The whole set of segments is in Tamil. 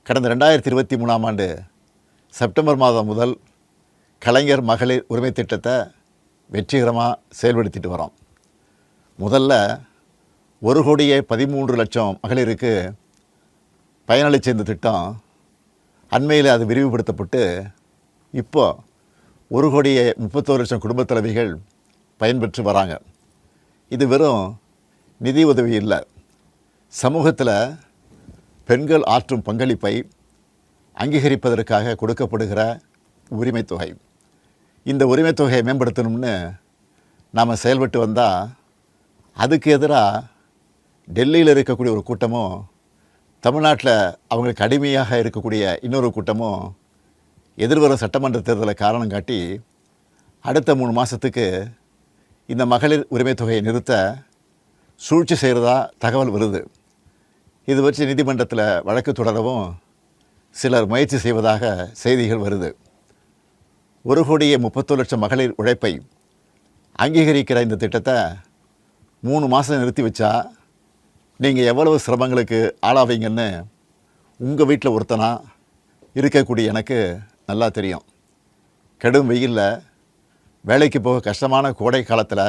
கடந்த 2023ஆம் ஆண்டு செப்டம்பர் மாதம் முதல் கலைஞர் மகளிர் உரிமை திட்டத்தை வெற்றிகரமாக செயல்படுத்திட்டு வரோம். முதல்ல 1,13,00,000 மகளிருக்கு பயனளித்த இந்த திட்டம் அண்மையில் அது விரிவுபடுத்தப்பட்டு இப்போ 1,31,00,000 குடும்பத் தலைவிகள் பயன்பெற்று வராங்க. இது வெறும் நிதி உதவி இல்லை, சமூகத்தில் பெண்கள் ஆற்றும் பங்களிப்பை அங்கீகரிப்பதற்காக கொடுக்கப்படுகிற உரிமை தொகை. இந்த உரிமை தொகையை மேம்படுத்தணும்னு நாம் செயல்பட்டு வந்தால் அதுக்கு எதிராக டெல்லியில் இருக்கக்கூடிய ஒரு கூட்டமும் தமிழ்நாட்டில் அவங்களுக்கு அடிமையாக இருக்கக்கூடிய இன்னொரு கூட்டமும் எதிர்வரும் சட்டமன்ற தேர்தலை காரணம் காட்டி அடுத்த 3 மாதத்துக்கு இந்த மகளிர் உரிமை தொகையை நிறுத்த சூழ்ச்சி செய்கிறதா தகவல் வருது. இது வச்சு நீதிமன்றத்தில் வழக்கு தொடரவும் சிலர் முயற்சி செய்வதாக செய்திகள் வருது. 1,31,00,000 மகளிர் உழைப்பை அங்கீகரிக்கிற இந்த திட்டத்தை 3 மாதம் நிறுத்தி வச்சா நீங்கள் எவ்வளவு சிரமங்களுக்கு ஆளாவீங்கன்னு உங்கள் வீட்டில் ஒருத்தனா இருக்கக்கூடிய எனக்கு நல்லா தெரியும். கடும் வெயிலில் வேலைக்கு போக கஷ்டமான கோடை காலத்தில்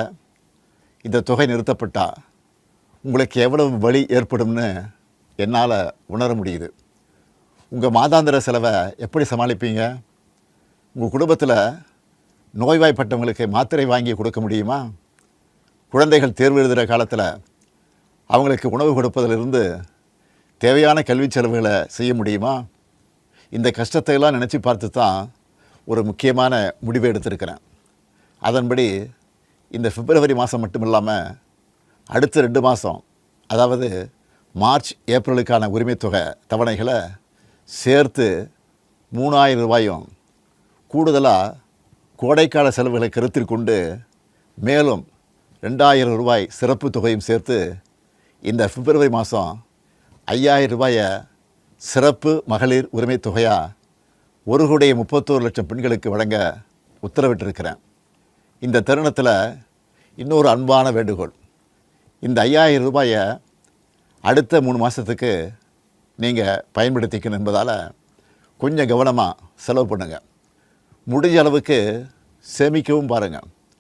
இந்த தொகை நிறுத்தப்பட்டால் உங்களுக்கு எவ்வளவு வலி ஏற்படும்னு என்னால் உணர முடியுது. உங்கள் மாதாந்திர செலவை எப்படி சமாளிப்பீங்க? உங்கள் குடும்பத்தில் நோய்வாய்ப்பட்டவங்களுக்கு மாத்திரை வாங்கி கொடுக்க முடியுமா? குழந்தைகள் தேர்வு எழுதுகிற காலத்தில் அவங்களுக்கு உணவு கொடுப்பதிலிருந்து தேவையான கல்வி செலவுகளை செய்ய முடியுமா? இந்த கஷ்டத்தையெல்லாம் நினச்சி பார்த்து தான் ஒரு முக்கியமான முடிவை எடுத்திருக்கிறேன். அதன்படி இந்த பிப்ரவரி மாதம் மட்டும் இல்லாமல் அடுத்த 2 மாதம், அதாவது மார்ச் ஏப்ரலுக்கான உரிமை தொகை தவணைகளை சேர்த்து 3,000 ரூபாயும், கூடுதலாக கோடைக்கால செலவுகளை கருத்தில் கொண்டு மேலும் 2,000 ரூபாய் சிறப்பு தொகையும் சேர்த்து இந்த பிப்ரவரி மாதம் 5,000 ரூபாயை சிறப்பு மகளிர் உரிமை தொகையாக 1,31,00,000 பெண்களுக்கு வழங்க உத்தரவிட்டிருக்கிறேன். இந்த தருணத்தில் இன்னொரு அன்பான வேண்டுகோள். இந்த 5,000 ரூபாயை அடுத்த 3 மாதத்துக்கு நீங்கள் பயன்படுத்திக்கணும் என்பதால் கொஞ்சம் கவனமாக செலவு பண்ணுங்கள். முடிஞ்ச அளவுக்கு சேமிக்கவும் பாருங்கள்.